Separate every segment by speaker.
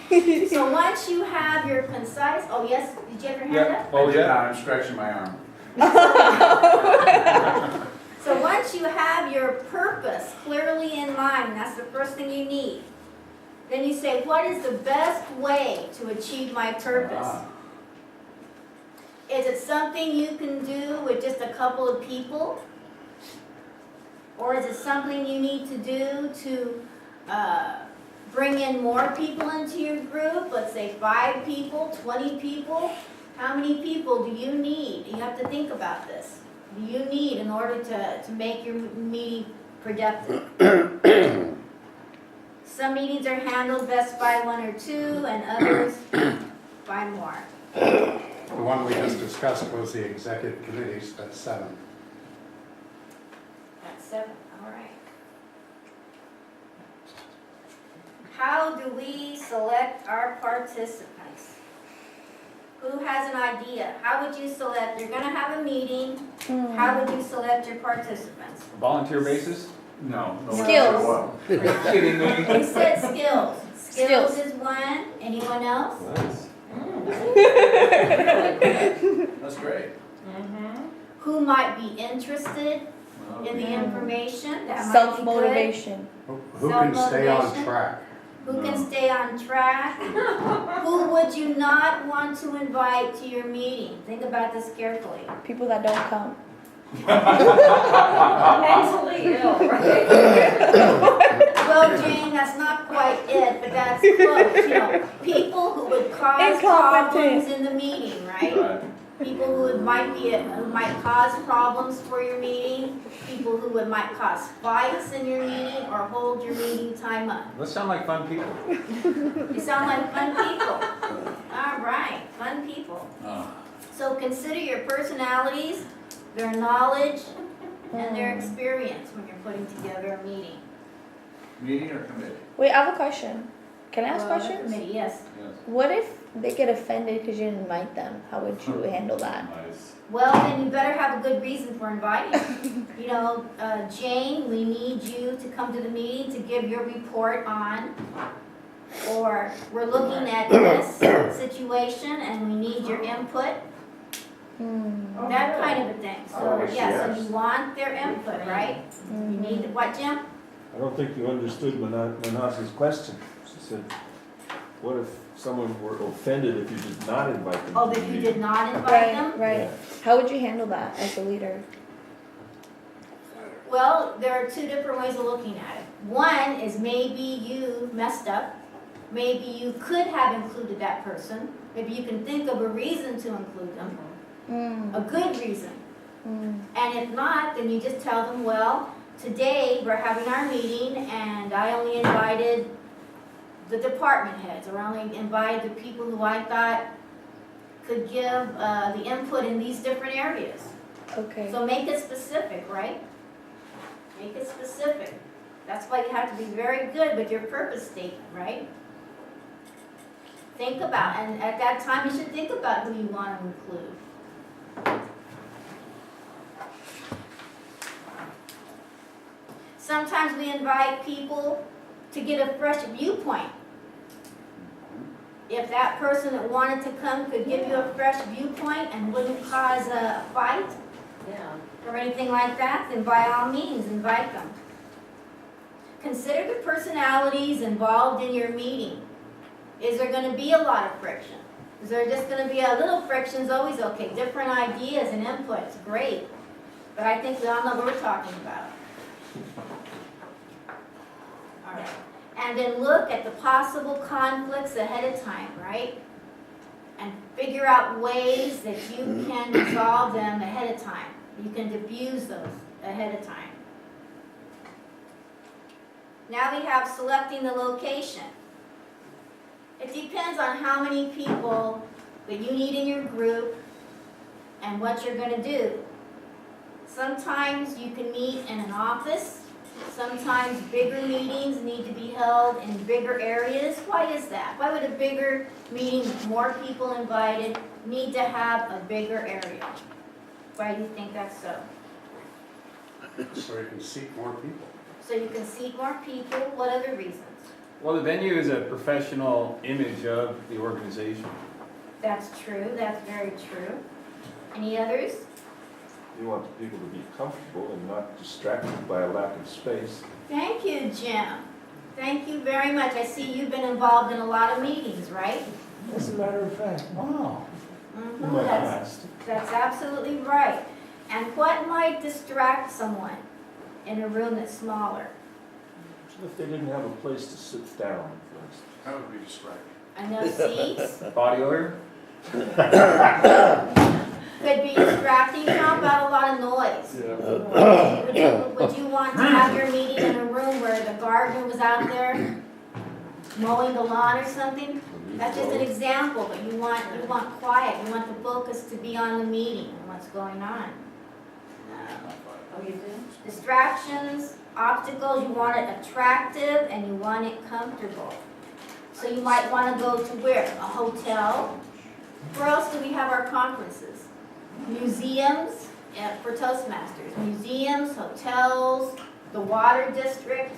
Speaker 1: So once you have your concise, oh yes, did you have your hand up?
Speaker 2: Oh, yeah.
Speaker 3: I'm stretching my arm.
Speaker 1: So once you have your purpose clearly in mind, that's the first thing you need. Then you say, what is the best way to achieve my purpose? Is it something you can do with just a couple of people? Or is it something you need to do to bring in more people into your group? Let's say 5 people, 20 people. How many people do you need? You have to think about this. Do you need in order to make your meeting productive? Some meetings are handled best by 1 or 2 and others by more.
Speaker 4: The one we just discussed was the executive committees, that's 7.
Speaker 1: That's 7, all right. How do we select our participants? Who has an idea? How would you select? You're going to have a meeting. How would you select your participants?
Speaker 2: Volunteer basis?
Speaker 3: No.
Speaker 5: Skills.
Speaker 3: Well,
Speaker 2: Are you kidding me?
Speaker 1: They said skills. Skills
Speaker 5: Skills.
Speaker 1: is one. Anyone else?
Speaker 2: Nice.
Speaker 3: that's great.
Speaker 1: Who might be interested in the
Speaker 3: Well,
Speaker 1: information? That might be good.
Speaker 5: Self-motivation.
Speaker 4: Who can stay on
Speaker 1: Self-motivation.
Speaker 4: track?
Speaker 1: Who can stay on track? Who would you not want to invite to your meeting? Think about this carefully.
Speaker 5: People that don't come.
Speaker 6: Mentally ill, right?
Speaker 1: Well, Jane, that's not quite it, but that's close. You know, people who would cause problems in the meeting, right?
Speaker 3: Right.
Speaker 1: People who might cause problems for your meeting. People who might cause fights in your meeting or hold your meeting time up.
Speaker 2: Those sound like fun people.
Speaker 1: You sound like fun people. All right, fun people.
Speaker 3: Oh.
Speaker 1: So consider your personalities, their knowledge, and their experience when you're putting together a meeting.
Speaker 3: Meeting or committee?
Speaker 5: Wait, I have a question. Can I ask
Speaker 1: Well,
Speaker 5: questions?
Speaker 1: committee, yes.
Speaker 3: Yes.
Speaker 5: What if they get offended because you didn't invite them? How would you handle that?
Speaker 3: Nice.
Speaker 1: Well, then you better have a good reason for inviting. You know, Jane, we need you to come to the meeting to give your report on, or we're looking at this situation and we need your input. That kind of a thing. So,
Speaker 3: Oh,
Speaker 1: yeah, so you want their input, right? You need, what, Jim?
Speaker 7: I don't think you understood Manas's question. She said, what if someone were offended if you did not invite them?
Speaker 1: Oh,
Speaker 7: to the
Speaker 1: that you
Speaker 7: meeting?
Speaker 1: did not invite
Speaker 5: Right,
Speaker 1: them?
Speaker 5: right.
Speaker 7: Yeah.
Speaker 5: How would you handle that as a leader?
Speaker 1: Well, there are 2 different ways of looking at it. One is maybe you messed up. Maybe you could have included that person. Maybe you can think of a reason to include them, a good reason. And if not, then you just tell them, well, today we're having our meeting and I only invited the department heads, or I only invited the people who I thought could give the input in these different areas.
Speaker 5: Okay.
Speaker 1: So make it specific, right? Make it specific. That's why you have to be very good with your purpose statement, right? Think about, and at that time you should think about who you want to include. Sometimes we invite people to get a fresh viewpoint. If that person that wanted to come could give you a fresh viewpoint and wouldn't cause a fight
Speaker 6: Yeah.
Speaker 1: or anything like that, then by all means, invite them. Consider the personalities involved in your meeting. Is there going to be a lot of friction? Is there just going to be a little friction? Is always okay. Different ideas and inputs, great. But I think we all know what we're talking about. All right. And then look at the possible conflicts ahead of time, right? And figure out ways that you can resolve them ahead of time. You can diffuse those ahead of time. Now we have selecting the location. It depends on how many people that you need in your group and what you're going to do. Sometimes you can meet in an office. Sometimes bigger meetings need to be held in bigger areas. Why is that? Why would a bigger meeting with more people invited need to have a bigger area? Why do you think that's so?
Speaker 4: So you can seat more people.
Speaker 1: So you can seat more people. What other reasons?
Speaker 2: Well, the venue is a professional image of the organization.
Speaker 1: That's true, that's very true. Any others?
Speaker 7: You want the people to be comfortable and not distracted by a lack of space.
Speaker 1: Thank you, Jim. Thank you very much. I see you've been involved in a lot of meetings, right?
Speaker 7: As a matter of fact, wow.
Speaker 1: Mhm,
Speaker 7: In my
Speaker 1: that's-
Speaker 7: past.
Speaker 1: That's absolutely right. And what might distract someone in a room that's smaller?
Speaker 7: If they didn't have a place to sit down, for instance.
Speaker 3: That would be distracting.
Speaker 1: Enough seats?
Speaker 2: Body odor?
Speaker 1: Could be distracting. How about a lot of noise? Would you want to have your meeting in a room where the gardener was out there mowing the lawn or something? That's just an example, but you want quiet. You want the focus to be on the meeting and what's going on.
Speaker 6: Oh, you do?
Speaker 1: Distractions, obstacles, you want it attractive and you want it comfortable. So you might want to go to where? A hotel. Where else do we have our conferences? Museums, for Toastmasters. Museums, hotels, the water district,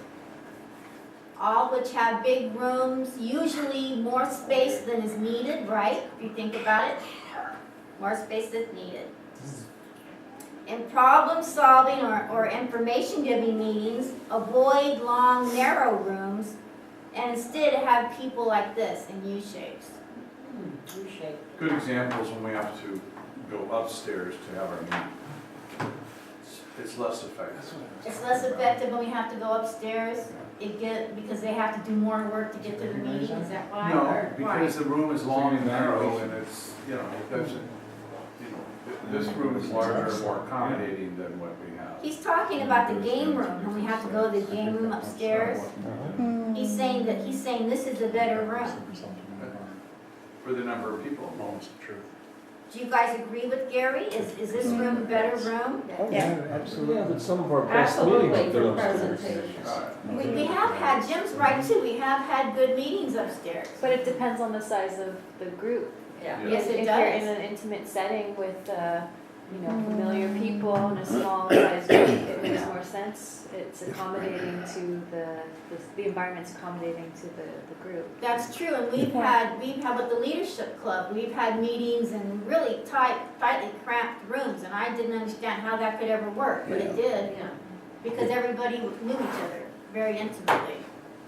Speaker 1: all which have big rooms, usually more space than is needed, right? If you think about it, more space is needed. In problem solving or information giving meetings, avoid long, narrow rooms and instead have people like this in U shapes.
Speaker 6: U-shape.
Speaker 3: Good examples when we have to go upstairs to have our meeting. It's less effective.
Speaker 1: It's less effective when we have to go upstairs. Because they have to do more work to get to the meeting, is that why?
Speaker 3: No,
Speaker 1: Or why?
Speaker 3: because the room is long and narrow and it's, it doesn't, this room is larger and more accommodating than what we have.
Speaker 1: He's talking about the game room, when we have to go to the game room upstairs. He's saying this is a better room.
Speaker 3: For the number of people.
Speaker 4: Moments of truth.
Speaker 1: Do you guys agree with Gary? Is this room a better room?
Speaker 5: Yeah.
Speaker 7: Absolutely. Yeah, but some of our best meetings
Speaker 6: Absolutely,
Speaker 7: have been
Speaker 6: for
Speaker 7: upstairs.
Speaker 6: presentations.
Speaker 1: We have had, Jim's right too, we have had good meetings upstairs.
Speaker 8: But it depends on the size of the group.
Speaker 6: Yeah.
Speaker 3: Yeah.
Speaker 1: Yes, it
Speaker 8: If you're in
Speaker 1: does.
Speaker 8: an intimate setting with, familiar people in a small size group, it makes more sense. It's accommodating to the environment's accommodating to the group.
Speaker 1: That's true, and we've had with the leadership club, we've had meetings in really tightly cramped rooms, and I didn't understand how that could ever work, but it did,
Speaker 6: Yeah.
Speaker 1: because everybody knew each other very intimately,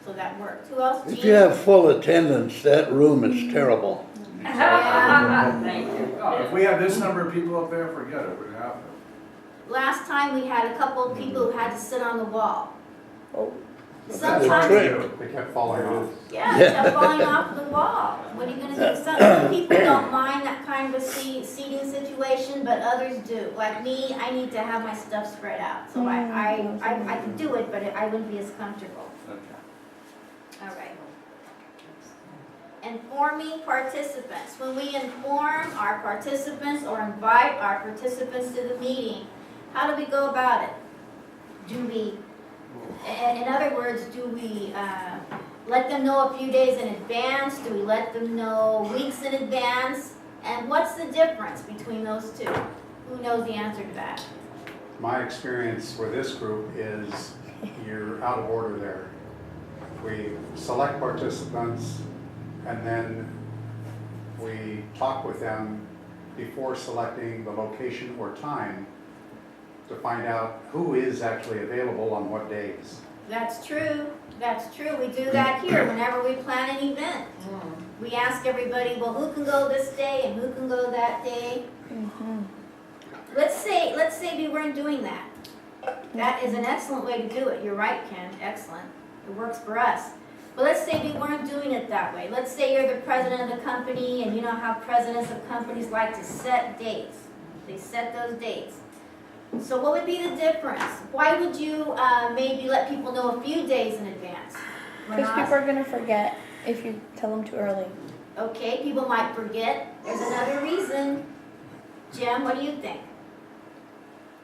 Speaker 1: so that worked. Who else?
Speaker 9: If
Speaker 1: Jean?
Speaker 9: you have full attendance, that room is terrible.
Speaker 1: Yeah.
Speaker 6: Thank you.
Speaker 3: If we have this number of people up there, forget it, we're gonna have to.
Speaker 1: Last time we had a couple of people who had to sit on the wall.
Speaker 5: Oh.
Speaker 1: Sometimes,
Speaker 9: trick.
Speaker 4: They kept falling off.
Speaker 1: yeah, they kept falling off the wall. What are you gonna do? Some people don't mind that kind of a seating situation, but others do. Like me, I need to have my stuff spread out. So I can do it, but I wouldn't be as comfortable.
Speaker 3: Okay.
Speaker 1: All right. Informing participants. When we inform our participants or invite our participants to the meeting, how do we go about it? Do we, in other words, do we let them know a few days in advance? Do we let them know weeks in advance? And what's the difference between those two? Who knows the answer to that?
Speaker 4: My experience with this group is you're out of order there. We select participants and then we talk with them before selecting the location or time to find out who is actually available on what days.
Speaker 1: That's true. That's true. We do that here whenever we plan an event. We ask everybody, well, who can go this day and who can go that day? Let's say we weren't doing that. That is an excellent way to do it. You're right, Ken. Excellent. It works for us. But let's say we weren't doing it that way. Let's say you're the president of the company and you know how presidents of companies like to set dates. They set those dates. So what would be the difference? Why would you maybe let people know a few days in advance?
Speaker 5: Because people are gonna forget if you tell them too early.
Speaker 1: Okay, people might forget. There's another reason. Jim, what do you think?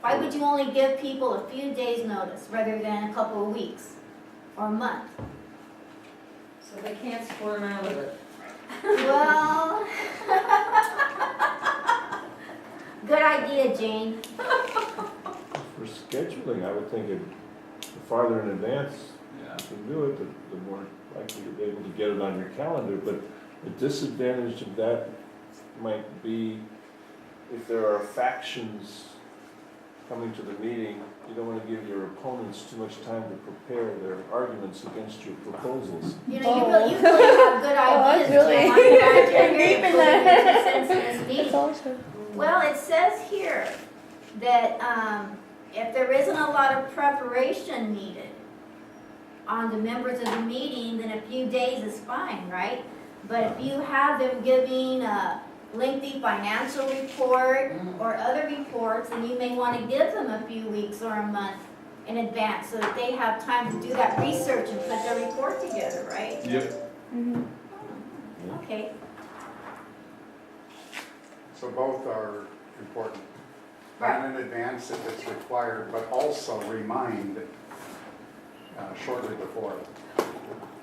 Speaker 1: Why would you only give people a few days' notice rather than a couple of weeks or a month?
Speaker 6: So they can't squirm out of it.
Speaker 1: Well, good idea, Jane.
Speaker 7: For scheduling, I would think the farther in advance,
Speaker 3: Yeah.
Speaker 7: can do it, the more likely you'll be able to get it on your calendar. But the disadvantage of that might be if there are factions coming to the meeting, you don't want to give your opponents too much time to prepare their arguments against your proposals.
Speaker 1: You know, you really have good ideas,
Speaker 5: really-
Speaker 1: Jim. I'm glad you're
Speaker 5: You're
Speaker 1: here
Speaker 5: deep in
Speaker 1: to
Speaker 5: that.
Speaker 1: put it into sense in this
Speaker 5: It's
Speaker 1: meeting.
Speaker 5: also.
Speaker 1: Well, it says here that if there isn't a lot of preparation needed on the members of the meeting, then a few days is fine, right? But if you have them giving a lengthy financial report or other reports, then you may want to give them a few weeks or a month in advance so that they have time to do that research and put their report together, right?
Speaker 3: Yep.
Speaker 5: Mhm.
Speaker 1: Okay.
Speaker 4: So both are important. Plan in advance if it's required, but also remind shortly before.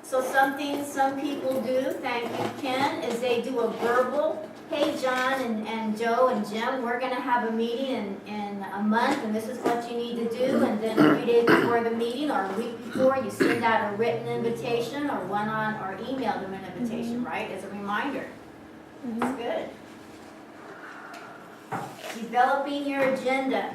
Speaker 1: So something some people do, thank you Ken, is they do a verbal, hey John and Joe and Jim, we're gonna have a meeting in a month and this is what you need to do. And then a few days before the meeting or a week before, you send out a written invitation or or email them an invitation, right, as a reminder. That's good. Developing your agenda.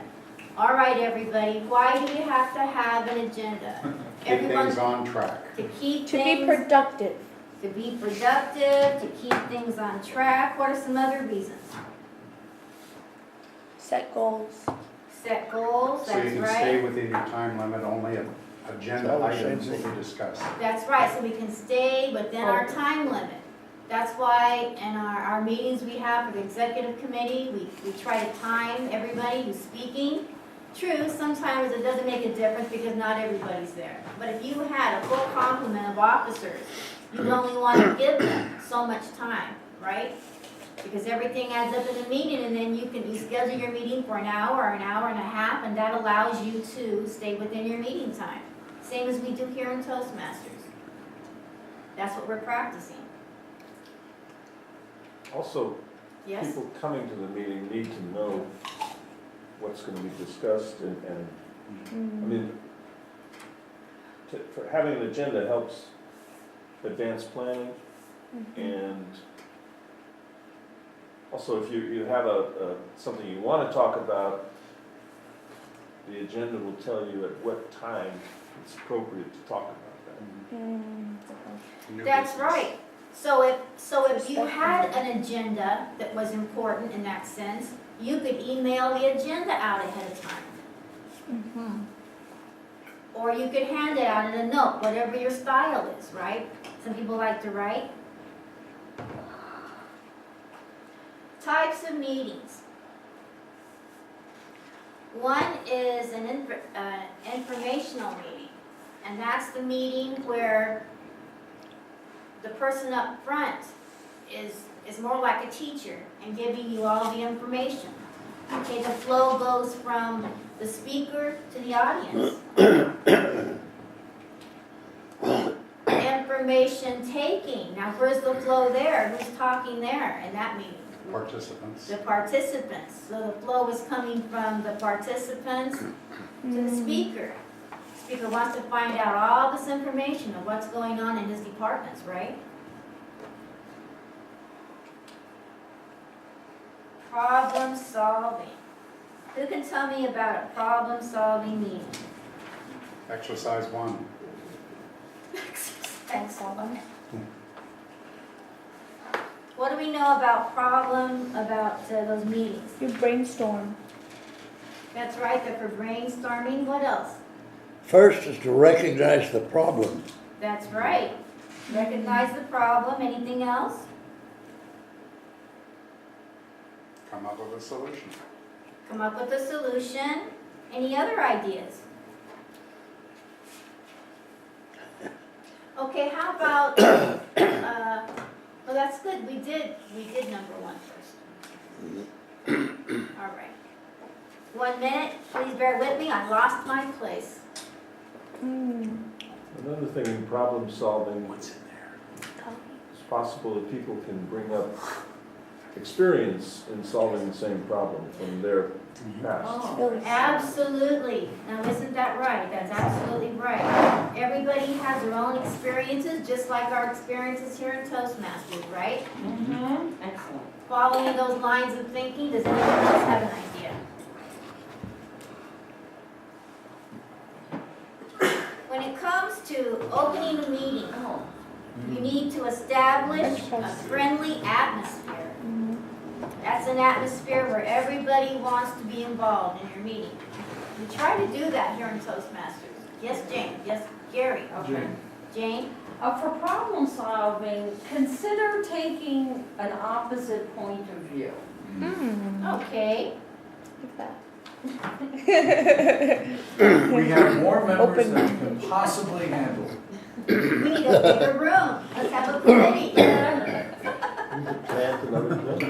Speaker 1: All right, everybody, why do you have to have an agenda?
Speaker 4: Keep things on track.
Speaker 1: To keep
Speaker 5: To be
Speaker 1: things,
Speaker 5: productive.
Speaker 1: to be productive, to keep things on track. What are some other reasons?
Speaker 5: Set goals.
Speaker 1: Set goals,
Speaker 4: So you
Speaker 1: that's
Speaker 4: can stay
Speaker 1: right.
Speaker 4: within your time limit, only agenda items that you discuss.
Speaker 1: That's right, so we can stay within our time limit. That's why in our meetings we have for the executive committee, we try to time everybody who's speaking. True, sometimes it doesn't make a difference because not everybody's there. But if you had a full complement of officers, you'd only want to give them so much time, right? Because everything adds up in the meeting and then you schedule your meeting for an hour or an hour and a half and that allows you to stay within your meeting time. Same as we do here in Toastmasters. That's what we're practicing.
Speaker 7: Also,
Speaker 1: Yes?
Speaker 7: people coming to the meeting need to know what's going to be discussed and I mean, for having an agenda helps advance planning and also if you have something you want to talk about, the agenda will tell you at what time it's appropriate to talk about that.
Speaker 4: New
Speaker 1: That's
Speaker 4: business.
Speaker 1: right. So if you had an agenda that was important in that sense, you could email the agenda out ahead of time. Or you could hand it out in a note, whatever your style is, right? Some people like to write. Types of meetings. One is an informational meeting, and that's the meeting where the person up front is more like a teacher and giving you all the information. Okay, the flow goes from the speaker to the audience. Information taking. Now, where's the flow there? Who's talking there in that meeting?
Speaker 4: Participants.
Speaker 1: The participants. So the flow is coming from the participants to the speaker. Speaker wants to find out all this information of what's going on in his departments, right? Problem solving. Who can tell me about a problem solving meeting?
Speaker 4: Exercise 1.
Speaker 1: Excellent. What do we know about those meetings?
Speaker 5: You brainstorm.
Speaker 1: That's right, they're for brainstorming. What else?
Speaker 9: First is to recognize the problem.
Speaker 1: That's right. Recognize the problem. Anything else?
Speaker 4: Come up with a solution.
Speaker 1: Come up with a solution. Any other ideas? Okay, how about, well, that's good. We did number 1 first. All right. 1 minute, please bear with me. I lost my place.
Speaker 7: Another thing in problem solving,
Speaker 4: What's in there?
Speaker 7: it's possible that people can bring up experience in solving the same problem from their past.
Speaker 6: Oh,
Speaker 1: Absolutely. Now, isn't that right? That's absolutely right. Everybody has their own experiences, just like our experiences here in Toastmasters, right?
Speaker 6: excellent.
Speaker 1: Following those lines of thinking, does anyone else have an idea? When it comes to opening a meeting,
Speaker 6: Oh,
Speaker 1: you need to establish a friendly atmosphere. That's an atmosphere where everybody wants to be involved in your meeting. We try to do that here in Toastmasters. Yes, Jane? Yes, Gary? Okay. Jane?
Speaker 6: For problem solving, consider taking an opposite point of view.
Speaker 1: Okay.
Speaker 5: Like that.
Speaker 3: We have more members
Speaker 5: Open
Speaker 3: than we can possibly handle.
Speaker 1: We need a bigger room. Let's have a committee.
Speaker 7: Plant another club.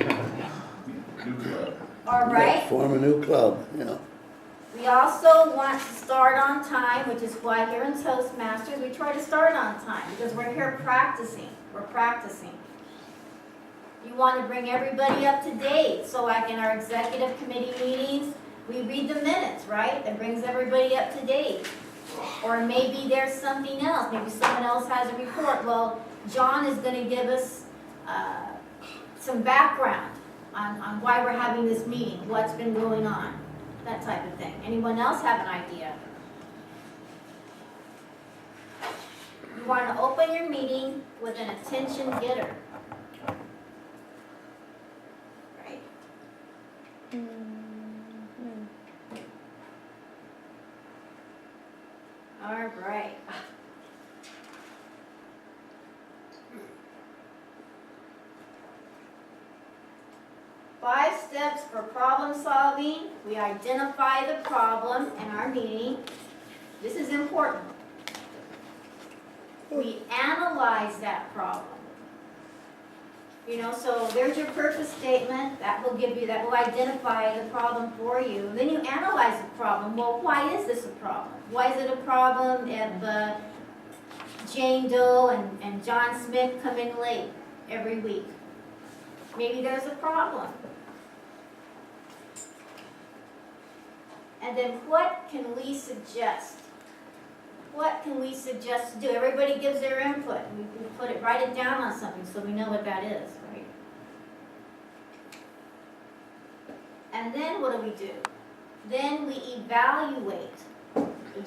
Speaker 1: All right.
Speaker 9: Form a new club, yeah.
Speaker 1: We also want to start on time, which is why here in Toastmasters, we try to start on time, because we're here practicing. We're practicing. You want to bring everybody up to date, so like in our executive committee meetings, we read the minutes, right? That brings everybody up to date. Or maybe there's something else, maybe someone else has a report. Well, John is going to give us some background on why we're having this meeting, what's been going on, that type of thing. Anyone else have an idea? You want to open your meeting with an attention getter. Right? All right. Five steps for problem solving. We identify the problem in our meeting. This is important. We analyze that problem. You know, so there's your purpose statement. That will identify the problem for you. Then you analyze the problem. Well, why is this a problem? Why is it a problem if Jane Doe and John Smith come in late every week? Maybe there's a problem. And then what can we suggest? What can we suggest to do? Everybody gives their input. We write it down on something so we know what that is, right? And then what do? Then we evaluate.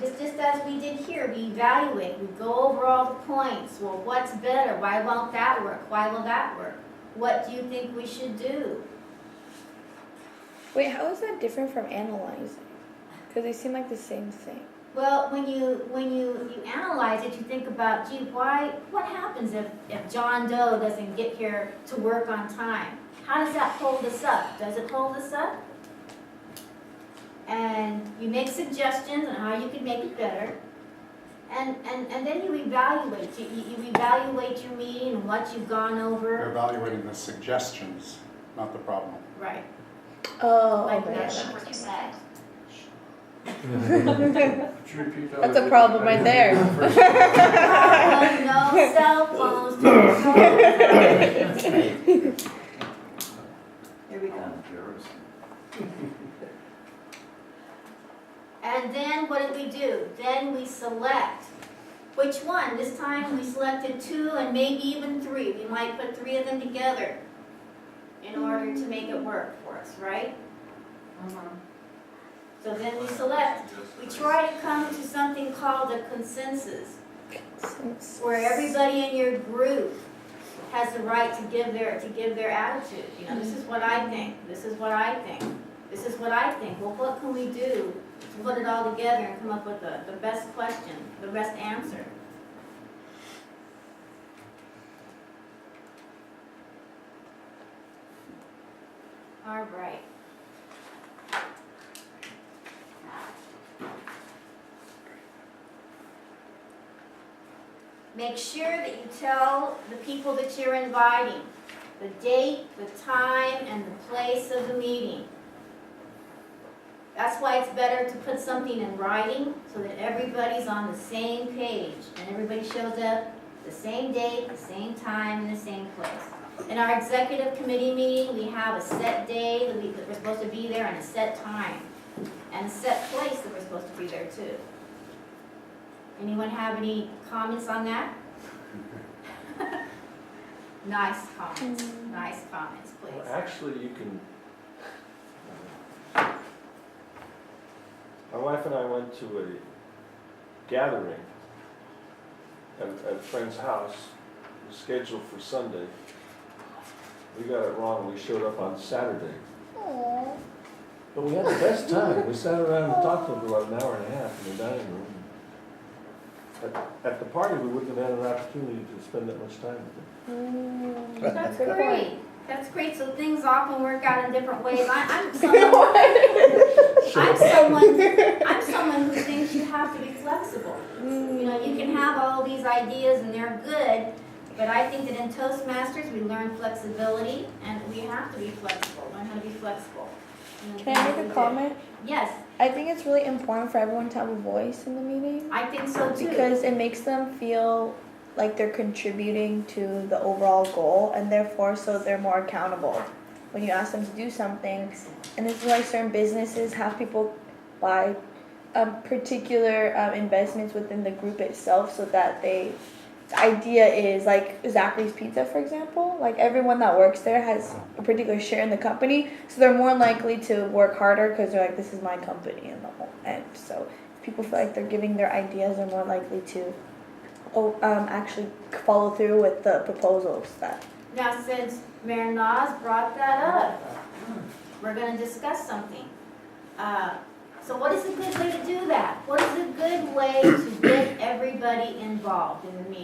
Speaker 1: Just as we did here, we evaluate. We go over all the points. Well, what's better? Why won't that work? Why will that work? What do you think we should do?
Speaker 5: Wait, how is that different from analyzing? Because they seem like the same thing.
Speaker 1: Well, when you analyze it, you think about, gee, what happens if John Doe doesn't get here to work on time? How does that hold us up? Does it hold us up? And you make suggestions on how you can make it better. And then you evaluate. You evaluate your meeting and what you've gone
Speaker 4: We're
Speaker 1: over.
Speaker 4: evaluating the suggestions, not the problem.
Speaker 1: Right.
Speaker 5: Oh,
Speaker 1: Like
Speaker 5: okay.
Speaker 1: that.
Speaker 3: Could you repeat that?
Speaker 5: That's a problem right there.
Speaker 1: No cell phones. Here we go. And then what do? Then we select. Which one? This time we selected 2 and maybe even 3. We might put 3 of them together in order to make it work for us, right? So then we select. We try to come to something called a consensus, where everybody in your group has the right to give their attitude. You know, this is what I think. This is what I think. This is what I think. Well, what can we do to put it all together and come up with the best question, the best answer? All right. Make sure that you tell the people that you're inviting the date, the time, and the place of the meeting. That's why it's better to put something in writing so that everybody's on the same page and everybody shows up the same date, the same time, and the same place. In our executive committee meeting, we have a set day that we're supposed to be there and a set time. And a set place that we're supposed to be there too. Anyone have any comments on that? Nice comments, please.
Speaker 7: Well, actually, you can. My wife and I went to a gathering at a friend's house, it was scheduled for Sunday. We got it wrong, we showed up on Saturday.
Speaker 5: Aww.
Speaker 7: But we had the best time, we sat around and talked to them for about an hour and a half in the dining room. At the party, we wouldn't have had an opportunity to spend that much time with them.
Speaker 1: That's
Speaker 5: Good
Speaker 1: great.
Speaker 5: point.
Speaker 1: That's great. So things often work out in different ways. I'm someone who thinks you have to be flexible. You know, you can have all these ideas and they're good, but I think that in Toastmasters we learn flexibility and we have to be flexible. Learn how to be flexible.
Speaker 5: Can I make a comment?
Speaker 1: Yes,
Speaker 5: I think it's really important for everyone to have a voice in the meeting
Speaker 1: I think so too.
Speaker 5: because it makes them feel like they're contributing to the overall goal, and therefore so they're more accountable when you ask them to do something. And this is why certain businesses have people buy particular investments within the group itself, so that the idea is like Zachary's Pizza, for example, like everyone that works there has a particular share in the company, so they're more likely to work harder because they're like, this is my company in the whole end. So if people feel like they're giving their ideas, they're more likely to actually follow through with the proposals that.
Speaker 1: Now, since Mayor Nas brought that up, we're going to discuss something. So what is a good way to do that? What is a good way to get everybody involved in the meeting?